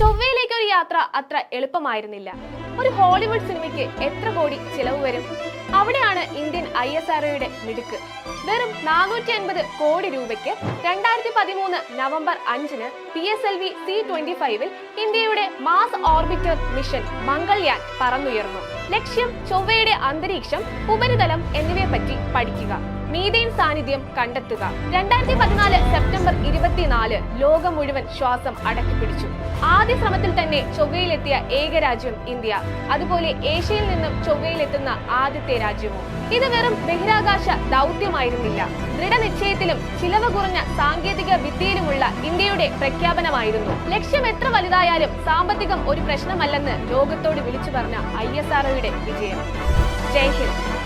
ചൊവ്വയിലേക്ക് ഒരു യാത്ര അത്ര എളുപ്പമായിരുന്നില്ല. ഒരു ഹോളിവുഡ് സിനിമയ്ക്ക് എത്ര കോടി ചിലവ് വരും? അവിടെയാണ് ഇന്ത്യൻ ISROയുടെ മിടുക്ക്. വെറും 450 കോടി രൂപയ്ക്ക് 2013 നവംബർ 5-ന് PSLV C-25 ഇന്ത്യയുടെ മാസ് ഓർബിറ്റർ മിഷൻ മംഗൾയാൻ പറന്നുയർന്നു. ലക്ഷ്യം ചൊവ്വയുടെ അന്തരീക്ഷം, ഉപരിതലം എന്നിവയെപ്പറ്റി പഠിക്കുക, മീഥേൻ സാന്നിധ്യം കണ്ടെത്തുക. 2014 സെപ്റ്റംബർ 24 ലോകം മുഴുവൻ ശ്വാസം അടക്കിപ്പിടിച്ചു. ആദ്യ ശ്രമത്തിൽ തന്നെ ചൊവ്വയിലെത്തിയ ഏക രാജ്യം ഇന്ത്യ, അതുപോലെ ഏഷ്യയിൽ നിന്നും ചൊവ്വയിലെത്തുന്ന ആദ്യത്തെ രാജ്യവും. ഇത് വെറും ബഹിരാകാശ ദൗത്യമായിരുന്നില്ല, ദൃഢനിശ്ചയത്തിലും ചിലവ് കുറഞ്ഞ സാങ്കേതിക വിദ്യയിലുമുള്ള ഇന്ത്യയുടെ പ്രഖ്യാപനമായിരുന്നു. ലക്ഷ്യം എത്ര വലുതായാലും സാമ്പത്തികം ഒരു പ്രശ്നമല്ലെന്ന് ലോകത്തോട് വിളിച്ചു പറഞ്ഞ ISROയുടെ വിജയം. ജയ് ഹിന്ദ്.